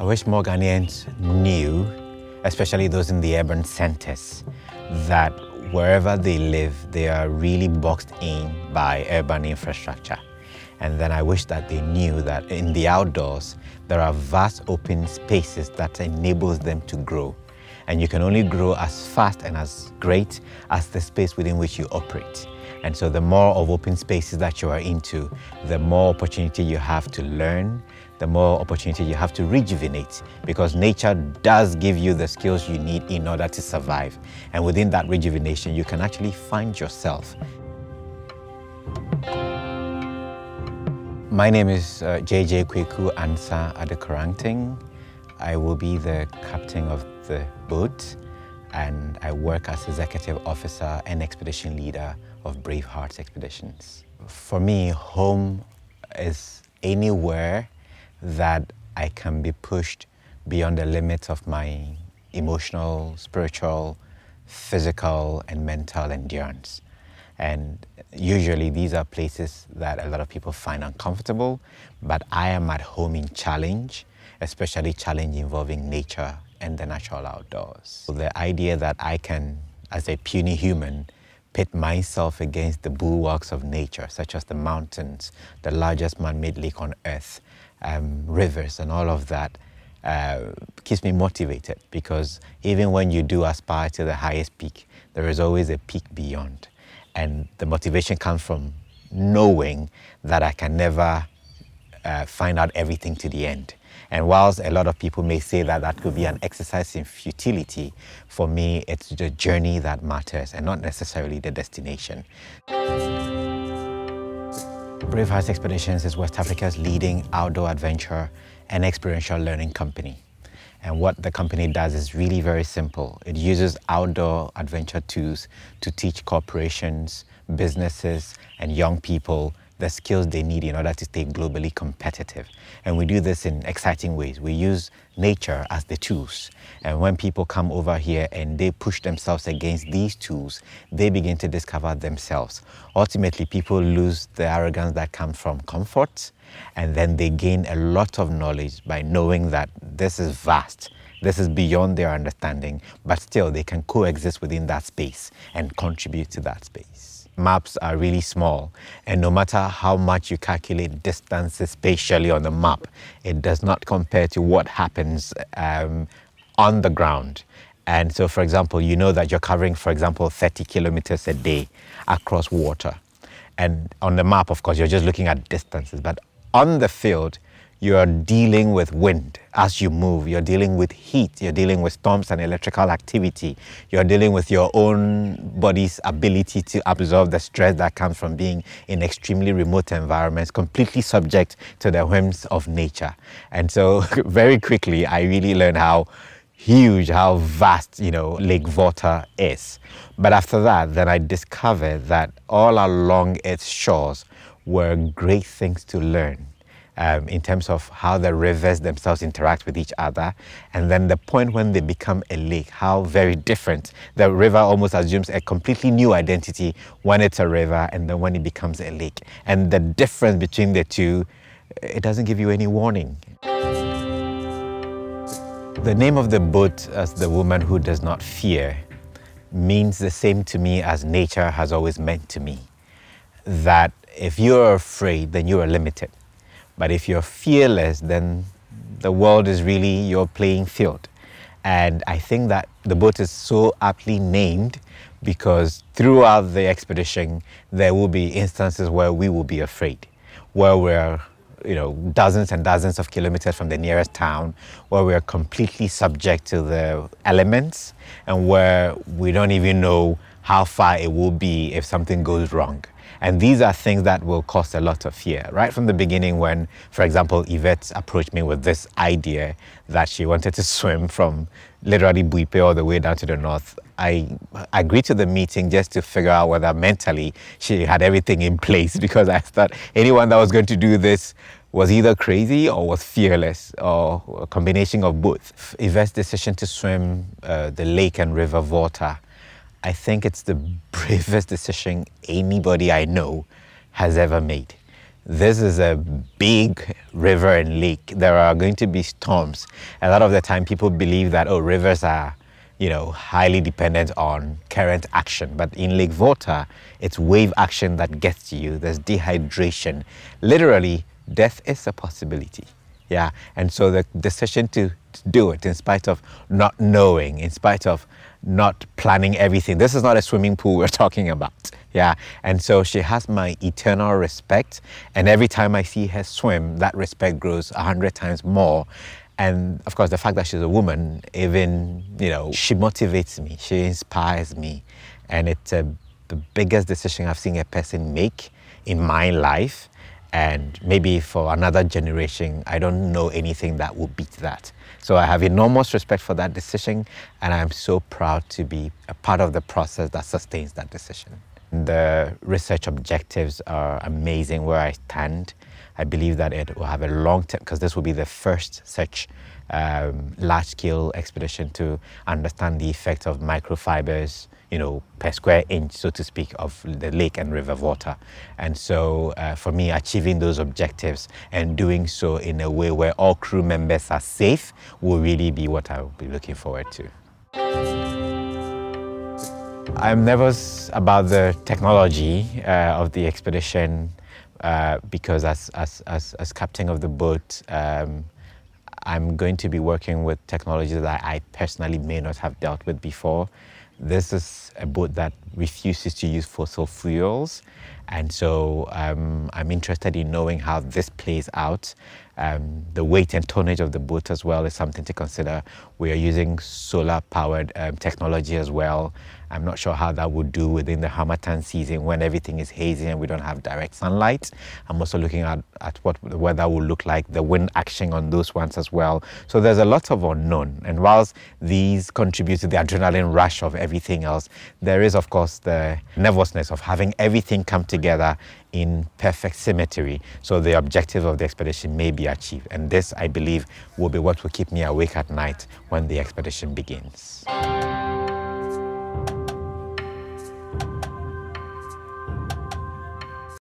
I wish more Ghanaians knew, especially those in the urban centers, that wherever they live, they are really boxed in by urban infrastructure. And then I wish that they knew that in the outdoors, there are vast open spaces that enables them to grow. And you can only grow as fast and as great as the space within which you operate. And so the more of open spaces that you are into, the more opportunity you have to learn, the more opportunity you have to rejuvenate, because nature does give you the skills you need in order to survive. And within that rejuvenation, you can actually find yourself. My name is JayJay Addo-Koranteng. I will be the captain of the boat, and I work as executive officer and expedition leader of Bravehearts Expeditions. For me, home is anywhere that I can be pushed beyond the limits of my emotional, spiritual, physical, and mental endurance. And usually these are places that a lot of people find uncomfortable, but I am at home in challenge, especially challenge involving nature and the natural outdoors. So the idea that I can, as a puny human, pit myself against the bulwarks of nature, such as the mountains, the largest man-made lake on earth, rivers and all of that, keeps me motivated, because even when you do aspire to the highest peak, there is always a peak beyond. And the motivation comes from knowing that I can never find out everything to the end. And whilst a lot of people may say that that could be an exercise in futility, for me, it's the journey that matters and not necessarily the destination. Bravehearts Expeditions is West Africa's leading outdoor adventure and experiential learning company. And what the company does is really very simple. It uses outdoor adventure tools to teach corporations, businesses, and young people the skills they need in order to stay globally competitive. And we do this in exciting ways. We use nature as the tools. And when people come over here and they push themselves against these tools, they begin to discover themselves. Ultimately, people lose the arrogance that comes from comfort, and then they gain a lot of knowledge by knowing that this is vast. This is beyond their understanding, but still they can coexist within that space and contribute to that space. Maps are really small, and no matter how much you calculate distances spatially on the map, it does not compare to what happens on the ground. And so, for example, you know that you're covering, for example, 30 kilometers a day across water. And on the map, of course, you're just looking at distances, but on the field, you're dealing with wind as you move, you're dealing with heat, you're dealing with storms and electrical activity, you're dealing with your own body's ability to absorb the stress that comes from being in extremely remote environments, completely subject to the whims of nature. And so very quickly, I really learned how huge, how vast, Lake Volta is. But after that, then I discovered that all along its shores were great things to learn. In terms of how the rivers themselves interact with each other, and then the point when they become a lake, how very different. The river almost assumes a completely new identity when it's a river, and then when it becomes a lake. And the difference between the two, it doesn't give you any warning. The name of the boat, as The Woman Who Does Not Fear, means the same to me as nature has always meant to me. That if you're afraid, then you are limited. But if you're fearless, then the world is really your playing field. And I think that the boat is so aptly named because throughout the expedition, there will be instances where we will be afraid, where we're dozens and dozens of kilometers from the nearest town, where we're completely subject to the elements, and where we don't even know how far it will be if something goes wrong. And these are things that will cause a lot of fear. Right from the beginning when, for example, Yvette approached me with this idea that she wanted to swim from literally Buipe all the way down to the north, I agreed to the meeting just to figure out whether mentally she had everything in place, because I thought anyone that was going to do this was either crazy or was fearless, or a combination of both. Yvette's decision to swim the lake and river Volta, I think it's the bravest decision anybody I know has ever made. this is a big river and lake. There are going to be storms. A lot of the time people believe that, oh, rivers are, you know, highly dependent on current action. But in Lake Volta, it's wave action that gets to you. There's dehydration. Literally, death is a possibility. Yeah, and so the decision to do it in spite of not knowing, in spite of not planning everything. This is not a swimming pool we're talking about. Yeah, and so she has my eternal respect, and every time I see her swim, that respect grows 100 times more. And of course, the fact that she's a woman, even, you know, she motivates me, she inspires me, and it's the biggest decision I've seen a person make in my life. And maybe for another generation, I don't know anything that will beat that. So I have enormous respect for that decision, and I'm so proud to be a part of the process that sustains that decision. The research objectives are amazing where I stand. I believe that it will have a long term, because this will be the first such large-scale expedition to understand the effect of microfibers, you know, per square inch, so to speak, of the lake and river water. And so for me, achieving those objectives and doing so in a way where all crew members are safe will really be what I will be looking forward to. I'm nervous about the technology of the expedition because as captain of the boat, I'm going to be working with technology that I personally may not have dealt with before. This is a boat that refuses to use fossil fuels, and so I'm interested in knowing how this plays out. The weight and tonnage of the boat as well is something to consider. We are using solar-powered technology as well. I'm not sure how that would do within the Harmattan season when everything is hazy and we don't have direct sunlight. I'm also looking at what the weather will look like, the wind action on those ones as well. So there's a lot of unknown. And whilst these contribute to the adrenaline rush of everything else, there is, of course, the nervousness of having everything come together in perfect symmetry, so the objective of the expedition may be achieved. And this, I believe, will be what will keep me awake at night when the expedition begins.